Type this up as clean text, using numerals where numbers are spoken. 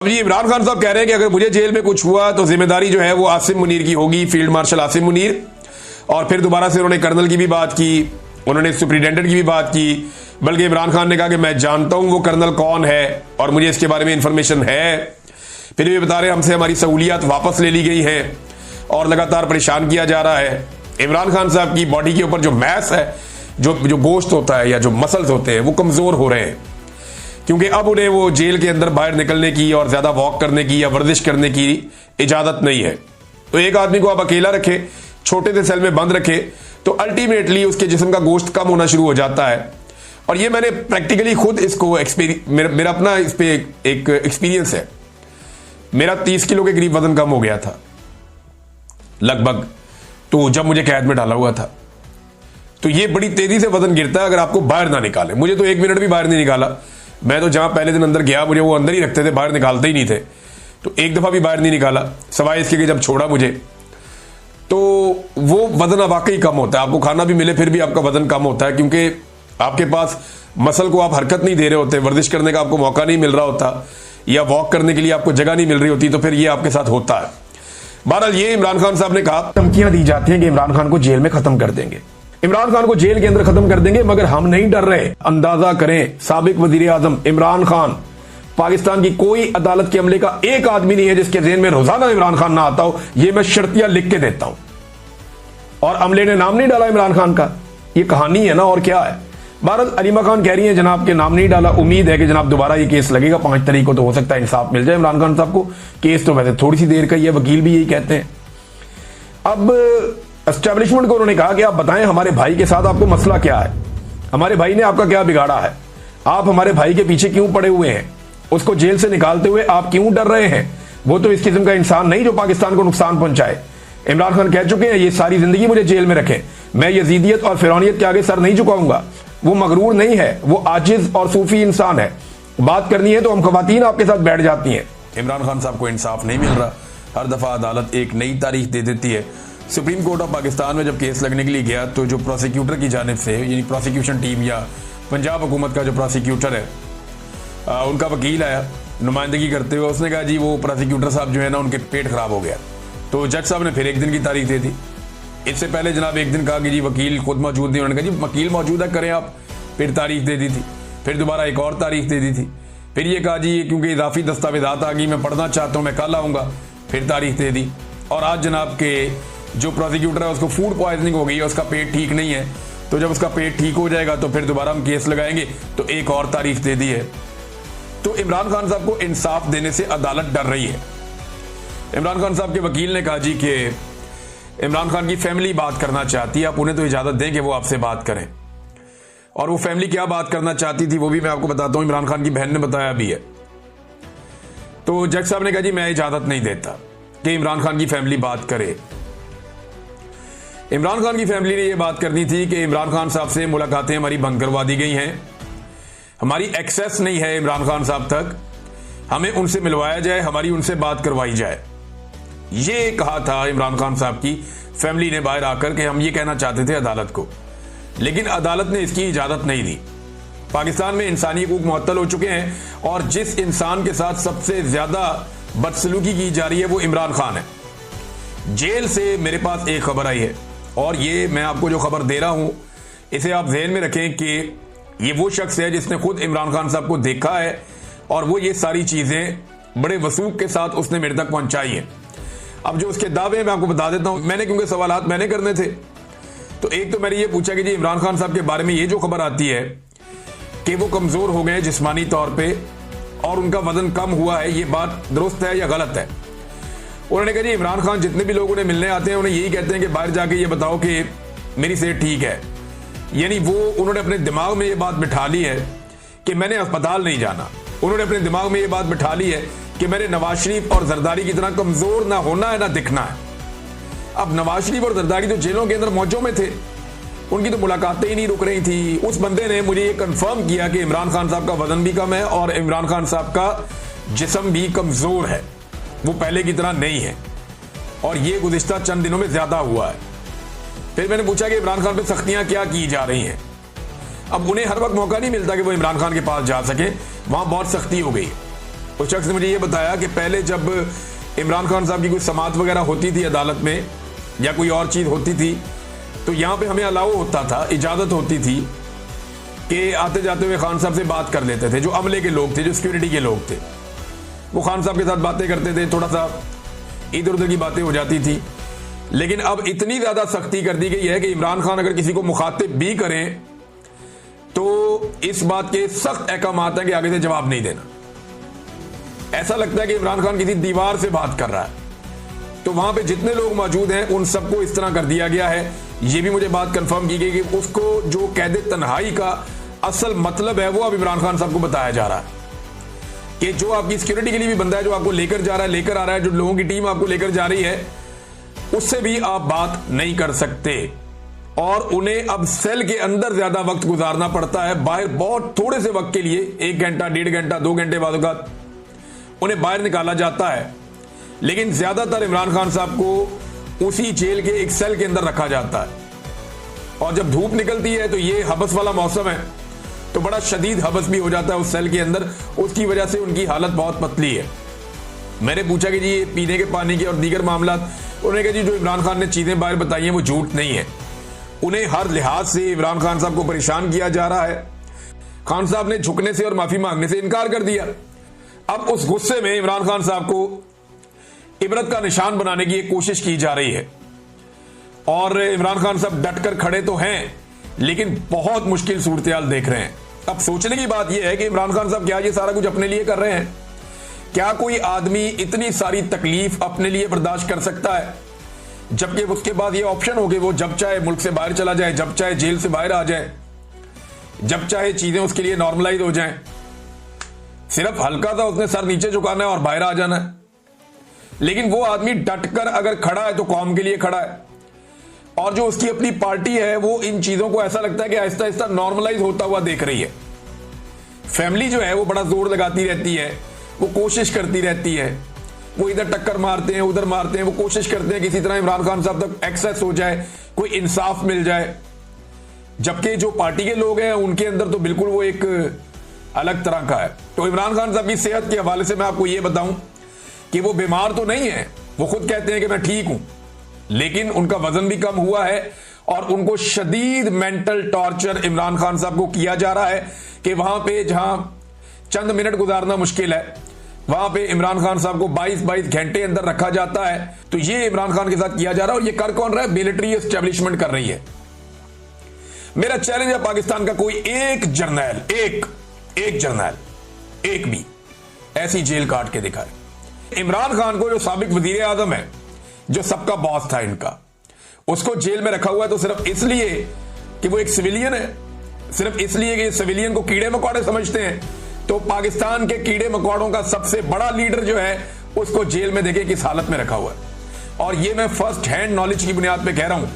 अब जी इमरान खान साहब कह रहे हैं कि अगर मुझे जेल में कुछ हुआ तो जिम्मेदारी जो है वो आसिम मुनीर की होगी, फील्ड मार्शल आसिम मुनीर। और फिर दोबारा से उन्होंने कर्नल की भी बात की, उन्होंने सुप्रिटेंडेंट की भी बात की, बल्कि इमरान खान ने कहा कि मैं जानता हूं वो कर्नल कौन है और मुझे इसके बारे में इंफॉर्मेशन है। फिर भी बता रहे हमसे हमारी सहूलियात वापस ले ली गई हैं और लगातार परेशान किया जा रहा है। इमरान खान साहब की बॉडी के ऊपर जो मैस है, जो गोश्त होता है या जो मसल्स होते हैं वो कमजोर हो रहे हैं, क्योंकि अब उन्हें वो जेल के अंदर बाहर निकलने की और ज्यादा वॉक करने की या वर्जिश करने की इजाजत नहीं है। तो एक आदमी को आप अकेला रखे, छोटे से सेल में बंद रखे, तो अल्टीमेटली उसके जिस्म का गोश्त कम होना शुरू हो जाता है। और ये मैंने प्रैक्टिकली खुद इसको मेरा अपना इस पे एक एक्सपीरियंस है। मेरा 30 किलो के करीब वजन कम हो गया था लगभग, तो जब मुझे कैद में डाला हुआ था। तो ये बड़ी तेजी से वजन गिरता है अगर आपको बाहर ना निकाले। मुझे तो 1 मिनट भी बाहर नहीं निकाला। मैं तो जहां पहले दिन अंदर गया मुझे वो अंदर ही रखते थे, बाहर निकालते ही नहीं थे। तो एक दफा भी बाहर नहीं निकाला, सवाए इसके कि जब छोड़ा मुझे तो वो वजन वाकई कम होता है। आपको खाना भी मिले फिर भी आपका वजन कम होता है, क्योंकि आपके पास मसल को आप हरकत नहीं दे रहे होते, वर्जिश करने का आपको मौका नहीं मिल रहा होता या वॉक करने के लिए आपको जगह नहीं मिल रही होती। तो फिर ये आपके साथ होता है। बहरहाल ये इमरान खान साहब ने कहा, धमकियां दी जाती हैं कि इमरान खान को जेल में खत्म कर देंगे, इमरान खान को जेल के अंदर खत्म कर देंगे, मगर हम नहीं डर रहे। अंदाजा करें, साबिक वजीर आजम इमरान खान, पाकिस्तान की कोई अदालत के अमले का एक आदमी नहीं है जिसके जेहन में रोजाना इमरान खान ना आता हो। यह मैं शर्तिया लिख के देता हूं। और अमले ने नाम नहीं डाला इमरान खान का, यह कहानी है ना, और क्या है। भारत अलीमा खान कह रही है जनाब के नाम नहीं डाला। उम्मीद है कि जनाब दोबारा ये केस लगेगा 5 तारीख को, तो हो सकता है इंसाफ मिल जाए इमरान खान साहब को। केस तो वैसे थोड़ी सी देर का ही है, वकील भी यही कहते हैं। अब एस्टेब्लिशमेंट को उन्होंने कहा कि आप बताएं हमारे भाई के साथ आपको मसला क्या है, हमारे भाई ने आपका क्या बिगाड़ा है, आप हमारे भाई के पीछे क्यों पड़े हुए हैं, उसको जेल से निकालते हुए आप क्यों डर रहे हैं। वो तो इस किस्म का इंसान नहीं जो पाकिस्तान को नुकसान पहुंचाए। इमरान खान कह चुके हैं ये सारी जिंदगी मुझे जेल में रखें, मैं यजीदियत और फिरौनियत के आगे सर नहीं झुकाऊंगा। वो मगरूर नहीं है, वो आजिज और सूफी इंसान है। बात करनी है तो हम खवातीन आपके साथ बैठ जाती हैं। इमरान खान साहब को इंसाफ नहीं मिल रहा। हर दफा अदालत एक नई तारीख दे देती है। सुप्रीम कोर्ट ऑफ पाकिस्तान में जब केस लगने के लिए गया तो जो प्रोसिक्यूटर की जानिब से, यानी प्रोसिक्यूशन टीम या पंजाब हुकूमत का जो प्रोसिक्यूटर है, उनका वकील आया नुमाइंदगी करते हुए। उसने कहा जी वो प्रोसिक्यूटर साहब जो है ना उनके पेट खराब हो गया। तो जज साहब ने फिर 1 दिन की तारीख दे दी। इससे पहले जनाब 1 दिन कहा कि जी वकील खुद मौजूद नहीं। उन्होंने कहा जी वकील मौजूद है, करें आप। फिर तारीख दे दी थी, फिर दोबारा एक और तारीख दे दी थी। फिर ये कहा जी क्योंकि इजाफी दस्तावेजात आ गई, मैं पढ़ना चाहता हूँ, मैं कल आऊँगा। फिर तारीख दे दी। और आज जनाब के जो प्रोसिक्यूटर है उसको फूड पॉइजनिंग हो गई है, उसका पेट ठीक नहीं है। तो जब उसका पेट ठीक हो जाएगा तो फिर दोबारा हम केस लगाएंगे, तो एक और तारीख दे दी है। तो इमरान खान साहब को इंसाफ देने से अदालत डर रही है। इमरान खान साहब के वकील ने कहा जी कि इमरान खान की फैमिली बात करना चाहती है, आप उन्हें तो इजाजत दें कि वो आपसे बात करें। और वो फैमिली क्या बात करना चाहती थी वो भी मैं आपको बताता हूं। इमरान खान की बहन ने बताया भी है। तो जज साहब ने कहा जी मैं इजाजत नहीं देता कि इमरान खान की फैमिली बात करे। इमरान खान की फैमिली ने यह बात करनी थी कि इमरान खान साहब से मुलाकातें हमारी बंद करवा दी गई हैं, हमारी एक्सेस नहीं है इमरान खान साहब तक, हमें उनसे मिलवाया जाए, हमारी उनसे बात करवाई जाए। ये कहा था इमरान खान साहब की फैमिली ने बाहर आकर कि हम ये कहना चाहते थे अदालत को, लेकिन अदालत ने इसकी इजाजत नहीं दी। पाकिस्तान में इंसानी हकूक मुअत्तल हो चुके हैं और जिस इंसान के साथ सबसे ज्यादा बदसलूकी की जा रही है वो इमरान खान है। जेल से मेरे पास एक खबर आई है और ये मैं आपको जो खबर दे रहा हूं इसे आप ज़हन में रखें कि ये वो शख्स है जिसने खुद इमरान खान साहब को देखा है और वो ये सारी चीजें बड़े वसूख के साथ उसने मेरे तक पहुंचाई है। अब जो उसके दावे मैं आपको बता देता हूं, मैंने क्योंकि सवालात मैंने करने थे। तो एक तो मैंने ये पूछा कि जी इमरान खान साहब के बारे में ये जो खबर आती है कि वो कमजोर हो गए जिस्मानी तौर पे और उनका वजन कम हुआ है, ये बात दुरुस्त है या गलत है। उन्होंने कहा जी इमरान खान जितने भी लोग उन्हें मिलने आते हैं उन्हें यही कहते हैं कि बाहर जाके ये बताओ कि मेरी सेहत ठीक है। यानी वो उन्होंने अपने दिमाग में ये बात बिठा ली है कि मैंने अस्पताल नहीं जाना। उन्होंने अपने दिमाग में ये बात बिठा ली है कि मैंने नवाज शरीफ और जरदारी की तरह कमजोर ना होना है ना दिखना है। अब नवाज शरीफ और जरदारी तो जेलों के अंदर मौजों में थे, उनकी तो मुलाकातें ही नहीं रुक रही थी। उस बंदे ने मुझे ये कंफर्म किया कि इमरान खान साहब का वजन भी कम है और इमरान खान साहब का जिस्म भी कमजोर है, वो पहले की तरह नहीं है और ये गुज़िश्ता चंद दिनों में ज्यादा हुआ है। फिर मैंने पूछा कि इमरान खान पे सख्तियां क्या की जा रही हैं। अब उन्हें हर वक्त मौका नहीं मिलता कि वो इमरान खान के पास जा सके, वहां बहुत सख्ती हो गई। उस शख्स ने मुझे ये बताया कि पहले जब इमरान खान साहब की कोई समाअत वगैरह होती थी अदालत में या कोई और चीज़ होती थी तो यहाँ पे हमें अलाउ होता था, इजाज़त होती थी कि आते जाते हुए खान साहब से बात कर लेते थे। जो अमले के लोग थे, जो सिक्योरिटी के लोग थे, वो खान साहब के साथ बातें करते थे, थोड़ा सा इधर उधर की बातें हो जाती थी। लेकिन अब इतनी ज़्यादा सख्ती कर दी गई है कि इमरान खान अगर किसी को मुखातिब भी करें तो इस बात के सख्त अहकामात हैं कि आगे से जवाब नहीं देना। ऐसा लगता है कि इमरान खान किसी दीवार से बात कर रहा है। तो वहां पे जितने लोग मौजूद हैं उन सबको इस तरह कर दिया गया है। ये भी मुझे बात कंफर्म की गई कि उसको जो कैद तन्हाई का असल मतलब है वो अब इमरान खान साहब को बताया जा रहा है कि जो आपकी सिक्योरिटी के लिए भी बंदा है, जो आपको लेकर जा रहा है, लेकर आ रहा है, जो लोगों की टीम आपको लेकर जा रही है, उससे भी आप बात नहीं कर सकते और उन्हें अब सेल के अंदर ज्यादा वक्त गुजारना पड़ता है। बाहर बहुत थोड़े से वक्त के लिए 1 घंटा, 1.5 घंटा, 2 घंटे बाद उन्हें बाहर निकाला जाता है। लेकिन ज्यादातर इमरान खान साहब को उसी जेल के एक सेल के अंदर रखा जाता है और जब धूप निकलती है तो ये हबस वाला मौसम है तो बड़ा शदीद हबस भी हो जाता है उस सेल के अंदर। उसकी वजह से उनकी हालत बहुत पतली है। मैंने पूछा कि जी ये पीने के पानी के और दीगर मामला, उन्होंने कहा जी जो इमरान खान ने चीजें बाहर बताई हैं वो झूठ नहीं है। उन्हें हर लिहाज से इमरान खान साहब को परेशान किया जा रहा है। खान साहब ने झुकने से और माफी मांगने से इनकार कर दिया। अब उस गुस्से में इमरान खान साहब को इबरत का निशान बनाने की एक कोशिश की जा रही है और इमरान खान साहब डटकर खड़े तो हैं लेकिन बहुत मुश्किल सूरत-ए-हाल देख रहे हैं। अब सोचने की बात यह है कि इमरान खान साहब क्या ये सारा कुछ अपने लिए कर रहे हैं? क्या कोई आदमी इतनी सारी तकलीफ अपने लिए बर्दाश्त कर सकता है जबकि उसके बाद ये ऑप्शन हो कि वो जब चाहे मुल्क से बाहर चला जाए, जब चाहे जेल से बाहर आ जाए, जब चाहे चीजें उसके लिए नॉर्मलाइज हो जाएं, सिर्फ हल्का सा उसने सर नीचे झुकाना है और बाहर आ जाना है। लेकिन वो आदमी डटकर अगर खड़ा है तो कौम के लिए खड़ा है और जो उसकी अपनी पार्टी है वो इन चीजों को ऐसा लगता है कि आहिस्ता आहिस्ता नॉर्मलाइज होता हुआ देख रही है। फैमिली जो है वो बड़ा जोर लगाती रहती है, वो कोशिश करती रहती है, वो इधर टक्कर मारते हैं, उधर मारते हैं, वो कोशिश करते हैं किसी तरह इमरान खान साहब तक एक्सेस हो जाए, कोई इंसाफ मिल जाए। जबकि जो पार्टी के लोग हैं उनके अंदर तो बिल्कुल वो एक अलग तरह का है। तो इमरान खान साहब की सेहत के हवाले से मैं आपको ये बताऊं कि वो बीमार तो नहीं है, वो खुद कहते हैं कि मैं ठीक हूं, लेकिन उनका वजन भी कम हुआ है और उनको शदीद मेंटल टॉर्चर इमरान खान साहब को किया जा रहा है कि वहां पे जहां चंद मिनट गुजारना मुश्किल है वहां पे इमरान खान साहब को 22-22 घंटे अंदर रखा जाता है। तो ये इमरान खान के साथ किया जा रहा है और ये कर कौन रहा है? मिलिट्री एस्टेब्लिशमेंट कर रही है। मेरा चैलेंज है पाकिस्तान का कोई एक जर्नैल, एक जर्नैल, एक भी ऐसी जेल काट के दिखाए। इमरान खान को जो साबिक वजीर आजम है, जो सबका बॉस था इनका, उसको जेल में रखा हुआ है तो सिर्फ इसलिए कि वो एक सिविलियन है, सिर्फ इसलिए कि सिविलियन को कीड़े मकोड़े समझते हैं। तो पाकिस्तान के कीड़े मकोड़ों का सबसे बड़ा लीडर जो है उसको जेल में देखे किस हालत में रखा हुआ है। और ये मैं फर्स्ट हैंड नॉलेज की बुनियाद पे कह रहा हूं।